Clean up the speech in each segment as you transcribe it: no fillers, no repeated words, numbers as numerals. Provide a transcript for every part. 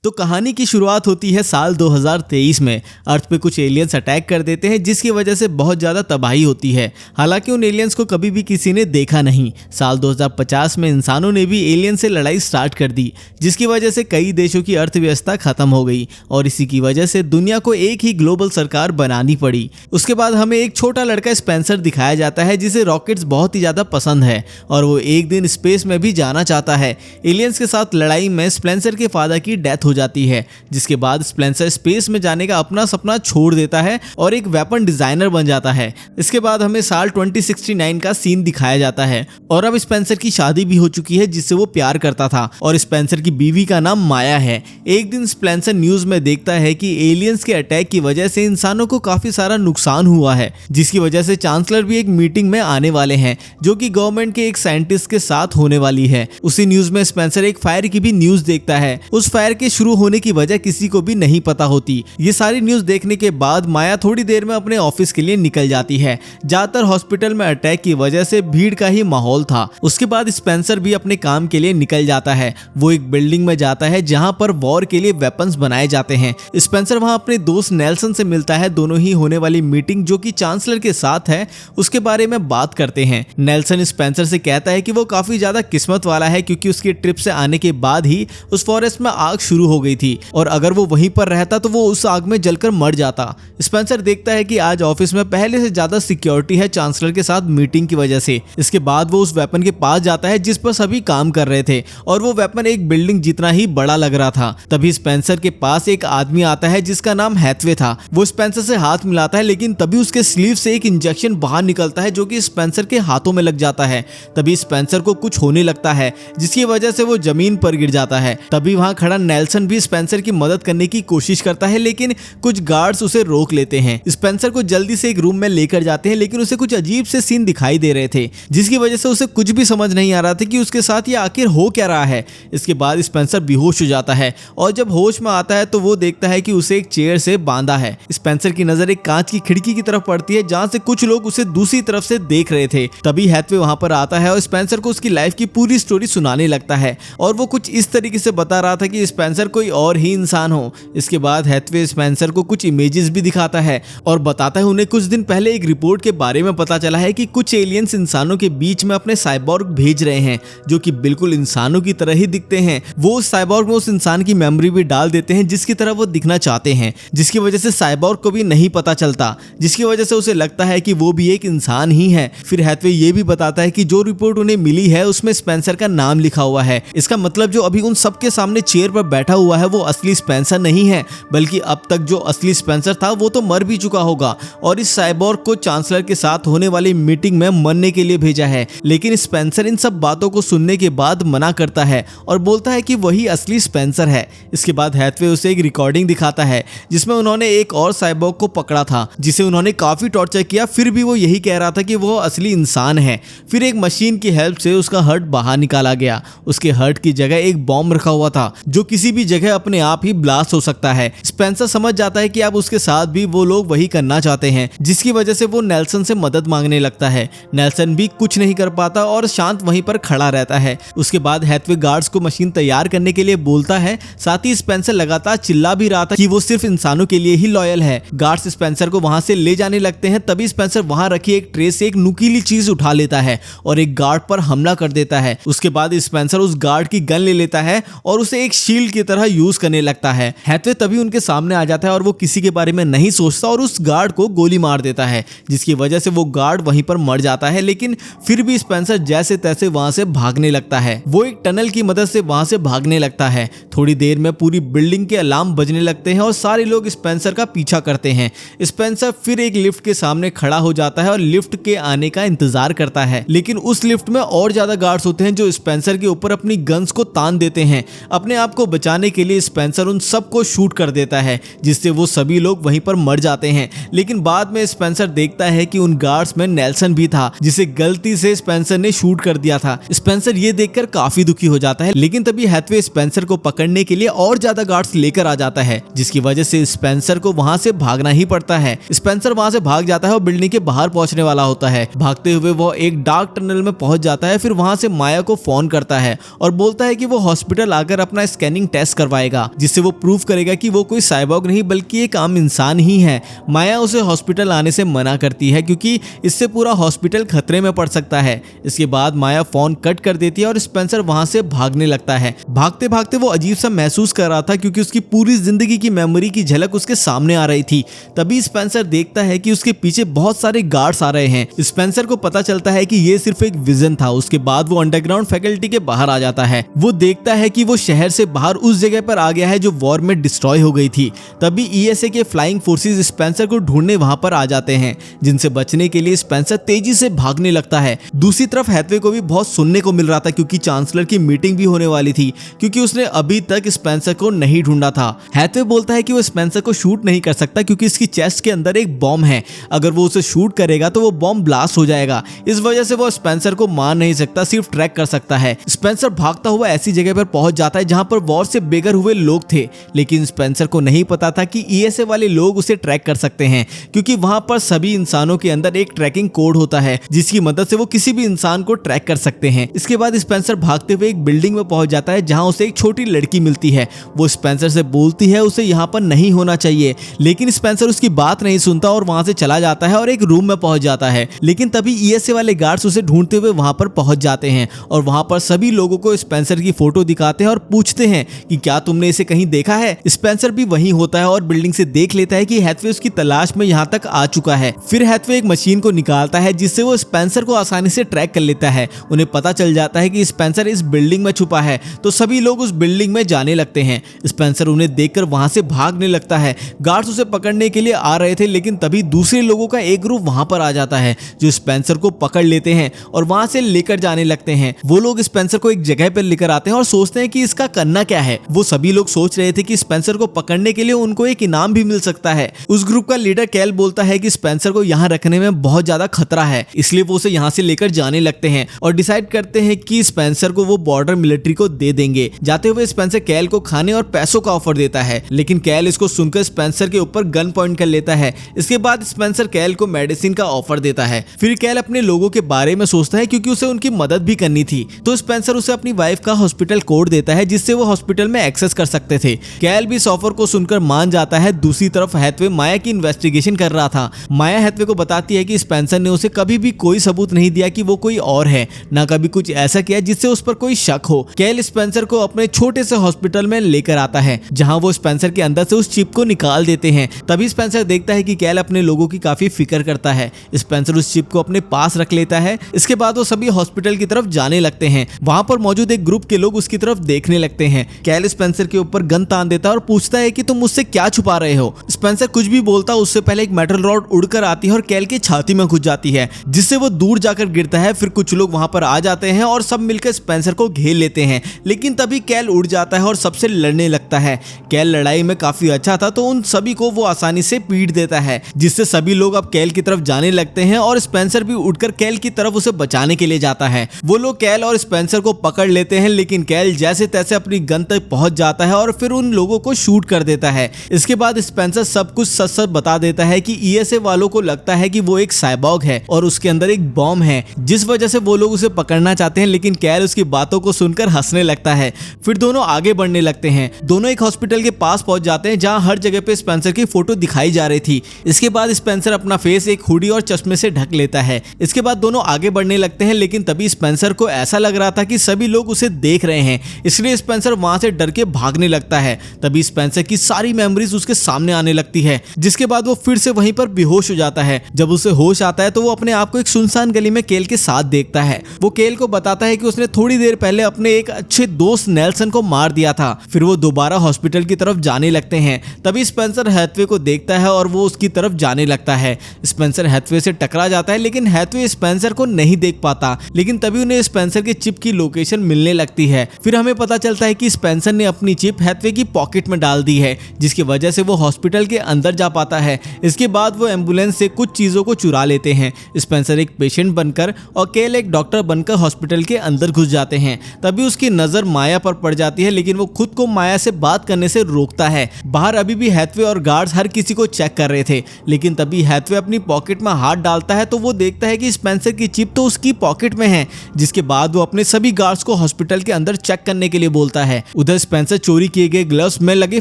तो कहानी की शुरुआत होती है साल 2023 में। अर्थ पे कुछ एलियंस अटैक कर देते हैं जिसकी वजह से बहुत ज़्यादा तबाही होती है। हालांकि उन एलियंस को कभी भी किसी ने देखा नहीं। साल 2050 में इंसानों ने भी एलियन से लड़ाई स्टार्ट कर दी जिसकी वजह से कई देशों की अर्थव्यवस्था खत्म हो गई और इसी की वजह से दुनिया को एक ही ग्लोबल सरकार बनानी पड़ी। उसके बाद हमें एक छोटा लड़का स्पेंसर दिखाया जाता है जिसे रॉकेट्स बहुत ही ज़्यादा पसंद है और वो एक दिन स्पेस में भी जाना चाहता है। एलियंस के साथ लड़ाई में स्पेंसर के फादर की डेथ हो जाती है जिसके बाद स्पेंसर स्पेस में जाने का अपना सपना छोड़ देता है और एक वेपन डिजाइनर बन जाता है। इसके बाद हमें साल 2069 का सीन दिखाया जाता है और अब स्पेंसर की शादी भी हो चुकी है जिससे वो प्यार करता था और स्पेंसर की बीवी का नाम माया है। एक दिन स्पेंसर न्यूज में देखता है कि एलियंस के अटैक की वजह से इंसानों को काफी सारा नुकसान हुआ है जिसकी वजह से चांसलर भी एक मीटिंग में आने वाले हैं जो कि गवर्नमेंट के एक साइंटिस्ट के साथ होने वाली है। उसी न्यूज में स्पेंसर एक फायर की भी न्यूज देखता है। उस फायर के शुरू होने की वजह किसी को भी नहीं पता होती। ये सारी न्यूज देखने के बाद माया थोड़ी देर में अपने ऑफिस के लिए निकल जाती है। ज्यादातर हॉस्पिटल में अटैक की वजह से भीड़ का ही माहौल था। उसके बाद स्पेंसर भी अपने काम के लिए निकल जाता है। वो एक बिल्डिंग में जाता है जहां पर वॉर के लिए वेपन्स बनाए जाते हैं। स्पेंसर वहां अपने दोस्त नेल्सन से मिलता है। दोनों ही होने वाली मीटिंग जो कि चांसलर के साथ है उसके बारे में बात करते हैं। नेल्सन स्पेंसर से कहता है कि वो काफी ज्यादा किस्मत वाला है क्योंकि उसकी ट्रिप से आने के बाद ही उस फॉरेस्ट में आग शुरू हो गई थी और अगर वो वहीं पर रहता तो वो उस आग में जलकर मर जाता। स्पेंसर देखता है कि आज ऑफिस में पहले से ज्यादा सिक्योरिटी है चांसलर के साथ मीटिंग की वजह से। इसके बाद वो उस वेपन के पास जाता है जिस पर सभी काम कर रहे थे और वो वेपन एक बिल्डिंग जितना ही बड़ा लग रहा था। तभी स्पेंसर के पास एक आदमी आता है जिसका नाम हैथवे था। वो स्पेंसर से हाथ मिलाता है लेकिन तभी उसके स्लीव से एक इंजेक्शन बाहर निकलता है जो कि स्पेंसर के हाथों में लग जाता है। तभी स्पेंसर को कुछ होने लगता है जिसकी वजह से वो जमीन पर गिर जाता है। तभी वहां खड़ा नेल्सन भी स्पेंसर की मदद करने की कोशिश करता है लेकिन कुछ गार्ड्स उसे रोक लेते हैं। स्पेंसर को जल्दी से एक रूम में लेकर जाते हैं लेकिन उसे कुछ अजीब से सीन दिखाई दे रहे थे जिसकी वजह से उसे कुछ भी समझ नहीं आ रहा था कि उसके साथ ये आखिर हो क्या रहा है। इसके बाद स्पेंसर बेहोश हो जाता है और जब होश में आता है तो वो देखता है कि उसे एक चेयर से बांधा है। स्पेंसर की नजर एक कांच की खिड़की की तरफ पड़ती है जहां से कुछ लोग उसे दूसरी तरफ से देख रहे थे। तभी हैथवे वहां पर आता है और स्पेंसर को उसकी लाइफ की पूरी स्टोरी सुनाने लगता है और वो कुछ इस तरीके से बता रहा था कि स्पेंसर कोई और ही इंसान हो। इसके बाद हैथवे स्पेंसर को कुछ इमेजेस भी दिखाता है और बताता है उन्हें कुछ दिन पहले एक रिपोर्ट के बारे में पता चला है कि कुछ एलियंस इंसानों के बीच में अपने साइबॉर्ग भेज रहे हैं जो कि बिल्कुल इंसानों की तरह ही दिखते हैं। वो उस साइबॉर्ग में उस इंसान की मेमोरी भी डाल देते हैं जिसकी तरह वो दिखना चाहते हैं जिसकी वजह से साइबॉर्ग को भी नहीं पता चलता जिसकी वजह से उसे लगता है कि वो भी एक इंसान ही है। फिर हैथवे ये भी बताता है कि जो रिपोर्ट उन्हें मिली है उसमें स्पेंसर का नाम लिखा हुआ है। इसका मतलब जो अभी उन सबके सामने चेयर पर बैठा हुआ है वो असली स्पेंसर नहीं है बल्कि अब तक जो असली स्पेंसर था वो तो मर भी चुका होगा और इस साइबॉर्ग को चांसलर के साथ होने वाली मीटिंग में मरने के लिए भेजा है। लेकिन स्पेंसर इन सब बातों को सुनने के बाद मना करता है और बोलता है कि वही असली स्पेंसर है। इसके बाद हैथवे उसे एक रिकॉर्डिंग दिखाता है जिसमें उन्होंने एक और साइबॉर्ग को पकड़ा था जिसे उन्होंने काफी टॉर्चर किया फिर भी वो यही कह रहा था कि वो असली इंसान है। फिर एक मशीन की हेल्प से उसका हर्ट बाहर निकाला गया। उसके हर्ट की जगह एक बॉम्ब रखा हुआ था जो किसी भी जगह अपने आप ही ब्लास्ट हो सकता है। स्पेंसर समझ जाता है कि अब उसके साथ भी वो लोग वही करना चाहते हैं जिसकी वजह से वो नेल्सन से मदद मांगने लगता है। नेल्सन भी कुछ नहीं कर पाता और शांत वहीं पर खड़ा रहता है। उसके बाद हैथवे गार्ड्स को मशीन तैयार करने के लिए बोलता है। साथ ही स्पेंसर लगातार चिल्ला भी रहा था कि वो सिर्फ इंसानों के लिए ही लॉयल है। गार्ड्स स्पेंसर को वहां से ले जाने लगते हैं। तभी स्पेंसर वहां रखी एक ट्रे से एक नुकीली चीज उठा लेता है और एक गार्ड पर हमला कर देता है। उसके बाद स्पेंसर उस गार्ड की गन ले लेता है और उसे एक शील्ड की तरह यूज करने लगता है। हैथवे तभी उनके सामने आ जाता है और वो किसी के बारे में नहीं सोचता और उस गार्ड को गोली मार देता है जिसकी वजह से वो गार्ड वहीं पर मर जाता है। लेकिन फिर भी स्पेंसर जैसे तैसे वहां से भागने लगता है। वो एक टनल की मदद से वहां से भागने लगता है। थोड़ी देर में पूरी बिल्डिंग के अलार्म बजने लगते हैं और सारे लोग स्पेंसर का पीछा करते हैं। स्पेंसर फिर एक लिफ्ट के सामने खड़ा हो जाता है और लिफ्ट के आने का इंतजार करता है लेकिन उस लिफ्ट में और ज्यादा गार्ड्स होते हैं जो स्पेंसर के ऊपर अपनी गन्स को तान देते हैं। अपने आप को बचाने के लिए स्पेंसर उन सबको शूट कर देता है जिससे वो सभी लोग वहीं पर मर जाते हैं। लेकिन बाद में स्पेंसर देखता है कि उन गार्ड्स में नेल्सन भी था जिसे गलती से स्पेंसर ने शूट कर दिया था। स्पेंसर ये देखकर काफी दुखी हो जाता है लेकिन तभी हैथवे स्पेंसर को पकड़ने के लिए और ज्यादा गार्ड्स लेकर आ जाता है जिसकी वजह से स्पेंसर को वहां से भागना ही पड़ता है। स्पेंसर वहां से भाग जाता है और बिल्डिंग के बाहर पहुंचने वाला होता है। भागते हुए वो एक डार्क टनल में पहुंच जाता है। फिर वहां से माया को फोन करता है और बोलता है कि वो हॉस्पिटल आकर अपना स्कैनिंग टेस्ट करवाएगा, जिससे वो प्रूव करेगा कि वो कोई साइबॉर्ग नहीं बल्कि एक आम इंसान ही है। माया उसे हॉस्पिटल आने से मना करती है क्योंकि इससे पूरा हॉस्पिटल खतरे में पड़ सकता है। इसके बाद माया फोन कट कर देती है और स्पेंसर वहां से भागने लगता है। भागते भागते वो अजीब सा महसूस कर रहा था क्योंकि उसकी पूरी जिंदगी की मेमोरी की झलक उसके सामने आ रही थी। तभी स्पेंसर देखता है कि उसके पीछे बहुत सारे गार्ड्स आ रहे हैं। स्पेंसर को पता चलता है कि ये सिर्फ एक विजन था। उसके बाद वो अंडरग्राउंड फैकल्टी के बाहर आ जाता है। वो देखता है कि वो शहर से बाहर उस जगह पर आ गया है जो वॉर में डिस्ट्रॉय हो गई थी। तभी ईएसए के फ्लाइंग फोर्सेस स्पेंसर को ढूंढने वहां पर आ जाते हैं, जिनसे बचने के लिए स्पेंसर तेजी से भागने लगता है। दूसरी तरफ हैथवे को भी बहुत सुनने को मिल रहा था क्योंकि चांसलर की मीटिंग भी होने वाली थी, क्योंकि उसने अभी तक स्पेंसर को नहीं ढूंढा था। हैथवे बोलता है कि वो स्पेंसर को शूट नहीं कर सकता क्योंकि इसकी चेस्ट के अंदर एक बॉम्ब है। अगर वो उसे शूट करेगा तो वो बॉम्ब ब्लास्ट हो जाएगा। इस वजह से वो स्पेंसर को मार नहीं सकता, सिर्फ ट्रैक कर सकता है। स्पेंसर भागता हुआ ऐसी जगह पर पहुंच जाता है जहां पर वॉर से बेघर हुए लोग थे, लेकिन स्पेंसर को नहीं पता था कि ईएसए वाले लोग उसे ट्रैक कर सकते हैं क्योंकि वहां पर सभी इंसानों के अंदर एक ट्रैकिंग कोड होता है जिसकी मदद से वो किसी भी इंसान को ट्रैक कर सकते हैं। इसके बाद स्पेंसर भागते हुए एक बिल्डिंग में पहुंच जाता है जहां उसे एक छोटी लड़की मिलती है। वो स्पेंसर से बोलती है उसे यहाँ पर नहीं होना चाहिए, लेकिन स्पेंसर उसकी बात नहीं सुनता और वहां से चला जाता है और एक रूम में पहुंच जाता है। लेकिन तभी ईएसए वाले गार्ड्स उसे ढूंढते हुए वहां पर पहुंच जाते हैं और वहां पर सभी लोगों को स्पेंसर की फोटो दिखाते हैं और पूछते हैं कि क्या तुमने इसे कहीं देखा है। स्पेंसर भी वहीं होता है और बिल्डिंग से देख लेता है कि हैथवे उसकी तलाश में यहाँ तक आ चुका है। फिर हैथवे एक मशीन को निकालता है जिससे वो स्पेंसर को आसानी से ट्रैक कर लेता है। उन्हें पता चल जाता है कि स्पेंसर इस बिल्डिंग में छुपा है, तो सभी लोग उस बिल्डिंग में जाने लगते हैं। स्पेंसर उन्हें देखकर वहां से भागने लगता है। गार्ड्स उसे पकड़ने के लिए आ रहे थे, लेकिन तभी दूसरे लोगों का एक ग्रुप वहां पर आ जाता है जो स्पेंसर को पकड़ लेते हैं और वहां से लेकर जाने लगते हैं। वो लोग स्पेंसर को एक जगह पर लेकर आते हैं और सोचते हैं कि इसका करना क्या है। वो सभी लोग सोच रहे थे कि स्पेंसर को पकड़ने के लिए उनको एक इनाम भी मिल सकता है। उस ग्रुप का लीडर कैल बोलता है कि स्पेंसर को यहाँ रखने में बहुत ज्यादा खतरा है, इसलिए वो उसे यहाँ से लेकर जाने लगते हैं और डिसाइड करते हैं कि स्पेंसर को वो बॉर्डर मिलिट्री को दे देंगे। जाते हुए स्पेंसर कैल को खाने और पैसों का ऑफर देता है, लेकिन कैल इसको सुनकर स्पेंसर के ऊपर गन पॉइंट कर लेता है। इसके बाद स्पेंसर कैल को मेडिसिन का ऑफर देता है। फिर कैल अपने लोगों के बारे में सोचता है क्योंकि उसे उनकी मदद भी करनी थी, तो स्पेंसर उसे अपनी वाइफ का हॉस्पिटल कोड देता है जिससे वो हॉस्पिटल में एक्सेस कर सकते थे। कैल भी इस ऑफर को सुनकर मान जाता है। दूसरी तरफ हैथवे माया की इन्वेस्टिगेशन कर रहा था। माया हैथवे को बताती है कि स्पेंसर ने उसे कभी भी कोई सबूत नहीं दिया कि वो कोई और है, ना कभी कुछ ऐसा किया जिससे उस पर कोई शक हो। कैल स्पेंसर को अपने छोटे से हॉस्पिटल में लेकर आता है जहां वो स्पेंसर के अंदर से उस चिप को निकाल देते हैं। तभी स्पेंसर देखता है कि कैल अपने लोगों की काफी फिक्र करता है। स्पेंसर उस चिप को अपने पास रख लेता है। इसके बाद वो सभी हॉस्पिटल की तरफ जाने लगते हैं। वहां पर मौजूद एक ग्रुप के लोग उसकी तरफ देखने लगते हैं। कैल स्पेंसर के ऊपर गन तान देता है और पूछता है कि तुम मुझसे क्या छुपा रहे हो। स्पेंसर कुछ भी बोलता उससे पहले एक मेटल रॉड उड़कर आती है और कैल की छाती में घुस जाती है, जिससे वो दूर जाकर गिरता है। फिर कुछ लोग वहां पर आ जाते हैं और सब मिलकर स्पेंसर को घेर लेते हैं, लेकिन तभी कैल उड़ जाता है और सबसे लड़ने लगता है। कैल लड़ाई में काफी अच्छा था, तो उन सभी को वो आसानी से पीट देता है, जिससे सभी लोग अब कैल की तरफ जाने लगते हैं और स्पेंसर भी उठकर कैल की तरफ उसे बचाने के लिए जाता है। वो लोग कैल और स्पेंसर को पकड़ लेते हैं, लेकिन कैल जैसे तैसे अपनी गन तक पहुंच जाता है और फिर उन लोगों को शूट कर देता है। इसके बाद स्पेंसर सब कुछ सच सच बता देता है कि ईएसए वालों को लगता है कि वो एक साइबॉर्ग है और उसके अंदर एक बॉम्ब है, जिस वजह से वो लोग उसे पकड़ना चाहते हैं, लेकिन कैल उसकी बातों को सुनकर हंसने लगता है। फिर दोनों आगे बढ़ने लगते हैं। दोनों एक हॉस्पिटल के पास पहुंच जाते हैं जहां हर जगह पे स्पेंसर की फोटो दिखाई जा रही थी। इसके बाद स्पेंसर अपना फेस एक हुडी और चश्मे से ढक लेता है। इसके बाद दोनों आगे बढ़ने लगते हैं, लेकिन तभी स्पेंसर को ऐसा लग रहा था कि सभी लोग उसे देख रहे हैं, इसलिए स्पेंसर वहां से डर के भागने लगता है। तभी स्पेंसर की सारी मेमोरीज उसके सामने आने लगती है, जिसके बाद वो फिर से वहीं पर बेहोश हो जाता है। जब उसे होश आता है तो वो अपने आप को एक सुनसान गली में केल के साथ देखता है। वो केल को बताता है कि उसने थोड़ी देर पहले अपने एक अच्छे दोस्त नेल्सन को मार दिया था। फिर वो दोबारा हॉस्पिटल की तरफ जाने लगते हैं। तभी स्पेंसर हैथवे को देखता है और वो उसकी तरफ जाने लगता है। स्पेंसर हैथवे से टकरा जाता है, लेकिन हैथवे स्पेंसर को नहीं देख पाता। लेकिन तभी उन्हें स्पेंसर के चिप की लोकेशन मिलने लगती है। फिर हमें पता चलता है कि स्पेंसर ने अपनी चिप हैथवे की पॉकेट में डाल दी है, जिसकी वजह से वो हॉस्पिटल के अंदर जा पाता है। इसके बाद वो एम्बुलेंस से कुछ चीजों को चुरा लेते हैं। स्पेंसर एक पेशेंट बनकर और केल एक डॉक्टर बनकर हॉस्पिटल के अंदर घुस जाते हैं। तभी उसकी नजर माया पर पड़ जाती है, लेकिन वो खुद को माया से बात करने से रोकता है। बाहर अभी भी हैथवे और गार्ड्स हर किसी को चेक कर रहे थे, लेकिन तभी हैथवे अपनी पॉकेट में हाथ डालता है तो वो देखता है कि स्पेंसर की चिप तो उसकी पॉकेट में है। जिसके बाद वो अपने सभी गार्ड्स को हॉस्पिटल के अंदर चेक करने के लिए बोलता है। उधर इधर स्पेंसर चोरी किए गए ग्लव्स में लगे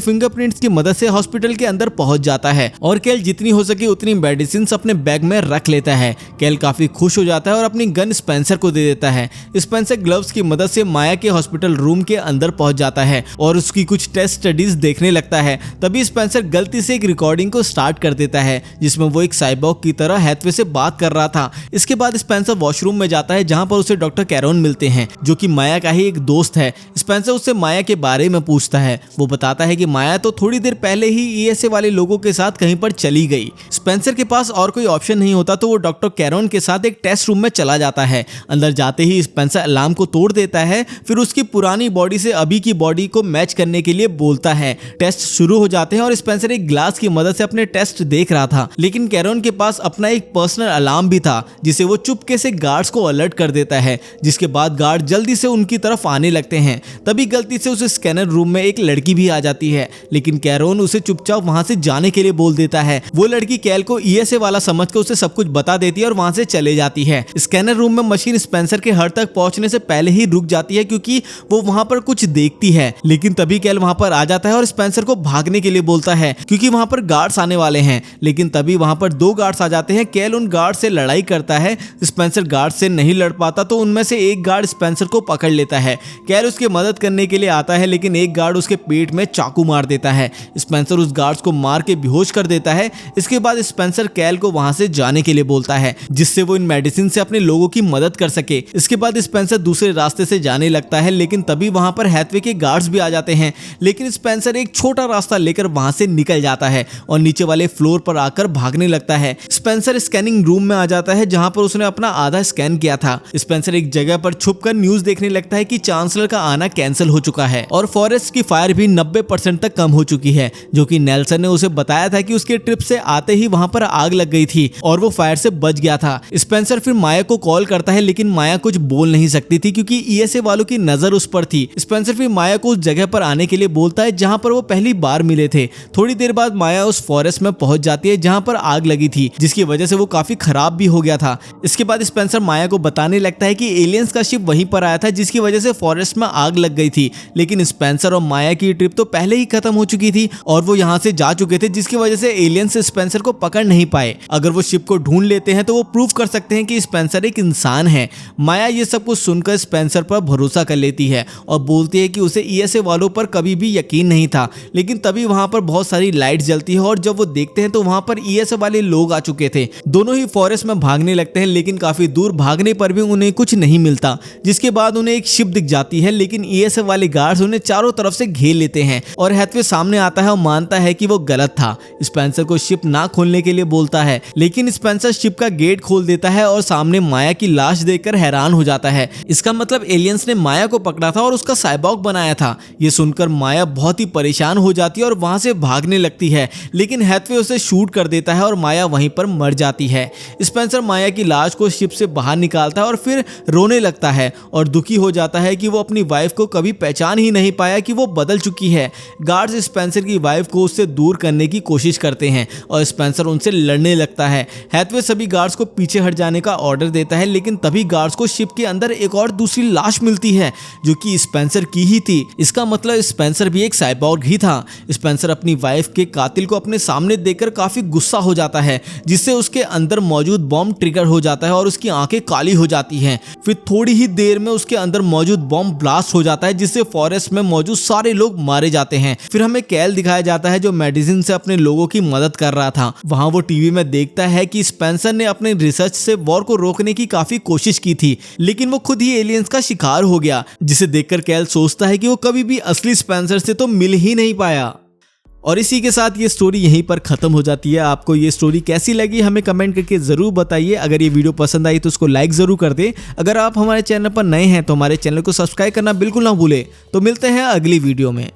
फिंगरप्रिंट्स की मदद से हॉस्पिटल के अंदर पहुंच जाता है और कैल जितनी हो सके उतनी मेडिसिन अपने बैग में रख लेता है। कैल काफी खुश हो जाता है और अपनी गन स्पेंसर को दे देता है। स्पेंसर ग्लव्स की मदद से माया के हॉस्पिटल रूम के अंदर पहुंच जाता है और उसकी कुछ टेस्ट स्टडीज देखने लगता है। तभी स्पेंसर गलती से एक रिकॉर्डिंग को स्टार्ट कर देता है जिसमें वो एक साइबॉर्ग की तरह हैथवे से बात कर रहा था। इसके बाद स्पेंसर वॉशरूम में जाता है जहां पर उसे डॉक्टर कैरोन मिलते हैं जो कि माया का ही एक दोस्त है। स्पेंसर उससे माया के बारे में पूछता है। वो बताता है कि माया तो थोड़ी देर पहले ही ईएसए वाले लोगों के साथ कहीं पर चली गई। स्पेंसर के पास और कोई ऑप्शन नहीं होता तो वो डॉक्टर कैरोन के साथ एक टेस्ट रूम में चला जाता है। अंदर जाते ही स्पेंसर अलार्म को तोड़ देता है, फिर उसकी पुरानी बॉडी से अभी की बॉडी को मैच करने के लिए बोलता है। टेस्ट शुरू हो जाते हैं और स्पेंसर एक ग्लास की मदद से अपने टेस्ट देख रहा था, लेकिन कैरोन के पास अपना एक पर्सनल अलार्म भी था जिसे वो चुपके से गार्ड्स को अलर्ट कर देता है। जिसके बाद गार्ड जल्दी से उनकी तरफ आने लगते हैं। तभी गलती से उस स्कैनर रूम में एक लड़की भी आ जाती है, लेकिन कैरोन उसे चुपचाप वहां से जाने के लिए बोल देता है। वो लड़की कैल को ईएसए वाला समझकर उसे सब कुछ बता देती है और वहां से चले जाती है। स्कैनर रूम में मशीन स्पेंसर के हर तक पहुंचने से पहले ही रुक जाती है क्योंकि वो वहां पर कुछ देखती है, लेकिन तभी कैल वहां पर आ जाता है और स्पेंसर को भागने के लिए बोलता है क्योंकि वहां पर गार्ड्स आने वाले हैं। लेकिन तभी वहां पर दो गार्ड्स आ जाते हैं। कैल उन गार्ड से लड़ाई करता है। स्पेंसर गार्ड से नहीं लड़ पाता तो उनमें से एक गार्ड स्पेंसर को पकड़ लेता है। कैल उसकी मदद करने के लिए आता है, लेकिन एक गार्ड उसके पेट में चाकू मार देता है। स्पेंसर उस गार्ड्स को मार के बेहोश कर देता है। इसके बाद स्पेंसर कैल को वहां से जाने के लिए बोलता है जिससे वो इन मेडिसिन से अपने लोगों की मदद कर सके। इसके बाद स्पेंसर दूसरे रास्ते से जाने लगता है, लेकिन तभी वहां पर हैथवे के गार्ड्स भी आ जाते हैं। लेकिन स्पेंसर एक छोटा रास्ता लेकर वहां से निकल जाता है और नीचे वाले फ्लोर पर आकर भागने लगता है। स्पेंसर स्कैनिंग रूम में आ जाता है जहां पर उसने अपना आधा स्कैन किया था। स्पेंसर एक जगह पर छुपकर न्यूज देखने लगता है कि चांसलर का आना कैंसिल हो चुका है और फॉरेस्ट की फायर भी 90% तक कम हो चुकी है, जो कि नेल्सन ने उसे बताया था कि उसके ट्रिप से आते ही वहां पर आग लग गई थी और वो फायर से बच गया था। स्पेंसर फिर माया को कॉल करता है, लेकिन माया कुछ बोल नहीं सकती थी क्योंकि ईएसए वालों की नजर उस पर थी। स्पेंसर फिर माया को उस जगह पर आने के लिए बोलता है जहां पर वो पहली बार मिले थे। थोड़ी देर बाद माया उस फॉरेस्ट में पहुंच जाती है जहां पर आग लगी थी, जिसकी वजह से वो काफी खराब भी हो गया था। इसके बाद स्पेंसर माया को बताने लगता है कि एलियंस का शिप वहीं पर आया था जिसकी वजह से फॉरेस्ट में आग लग गई थी, लेकिन स्पेंसर और माया की ट्रिप तो पहले ही खत्म हो चुकी थी और वो यहाँ से जा चुके थे, जिसकी वजह से एलियंस स्पेंसर को पकड़ नहीं पाए। अगर वो शिप को ढूंढ लेते हैं तो वो प्रूव कर सकते हैं कि स्पेंसर एक इंसान है। माया ये सब कुछ सुनकर स्पेंसर पर भरोसा कर लेती है और बोलती है कि उसे ईएसए वालों पर कभी भी यकीन नहीं था। लेकिन तभी वहां पर बहुत सारी लाइट जलती है और जब वो देखते हैं तो वहां पर ईएसए वाले लोग आ चुके थे। दोनों ही फॉरेस्ट में भागने लगते हैं, लेकिन काफी दूर भागने पर भी उन्हें कुछ नहीं मिलता। जिसके बाद उन्हें एक शिप दिख जाती है, लेकिन ईएसए वाले गार्ड्स उन्हें चारों तरफ से घेर लेते हैं और हैथवे सामने आता है और मानता है कि वो गलत था। स्पेंसर को शिप ना खोलने के लिए बोलता है, लेकिन स्पेंसर शिप का गेट खोल देता है और सामने माया की लाश देखकर हैरान हो जाता है। इसका मतलब एलियंस ने माया को पकड़ा था और उसका साइबॉर्ग बनाया था। ये सुनकर माया बहुत ही परेशान हो जाती है और वहां से भागने लगती है, लेकिन हैथवे उसे शूट कर देता है और माया वहीं पर मर जाती है। स्पेंसर माया की लाश को शिप से बाहर निकालता है और फिर रोने लगता है और दुखी हो जाता है कि वो अपनी वाइफ को कभी पहचान ही नहीं पाया कि वो बदल चुकी है। गार्ड्स स्पेंसर की वाइफ को उससे दूर करने की कोशिश करते हैं और स्पेंसर उनसे लड़ने लगता है। हैथवे सभी गार्ड्स को पीछे हट जाने का ऑर्डर देता है, लेकिन तभी गार्ड्स को शिप के अंदर एक और दूसरी लाश मिलती है जो कि स्पेंसर की ही थी। इसका मतलब स्पेंसर भी एक साइबॉर्ग ही था। स्पेंसर अपनी वाइफ के कातिल को अपने सामने देखकर काफी गुस्सा हो जाता है, जिससे उसके अंदर मौजूद बॉम्ब ट्रिगर हो जाता है और उसकी आंखें काली हो जाती हैं। फिर थोड़ी ही देर में उसके अंदर मौजूद बॉम्ब ब्लास्ट हो जाता है, जिससे फॉरेस्ट में मौजूद सारे लोग मारे जाते हैं। फिर हमें कैल दिखाया जाता है जो मेडिसिन से अपने लोगों की मदद कर रहा था। वहां वो टीवी में देखता है कि स्पेंसर ने अपने रिसर्च से वॉर को रोकने की काफी कोशिश की थी, लेकिन वो खुद ही एलियंस का शिकार हो गया, जिसे देखकर कैल सोचता है कि वो कभी भी असली स्पेंसर से तो मिल ही नहीं पाया। और इसी के साथ ये स्टोरी यहीं पर खत्म हो जाती है। आपको ये स्टोरी कैसी लगी हमें कमेंट करके जरूर बताइए। अगर ये वीडियो पसंद आई तो उसको लाइक जरूर कर दें। अगर आप हमारे चैनल पर नए हैं तो हमारे चैनल को सब्सक्राइब करना बिल्कुल ना भूलें। तो मिलते हैं अगली वीडियो में।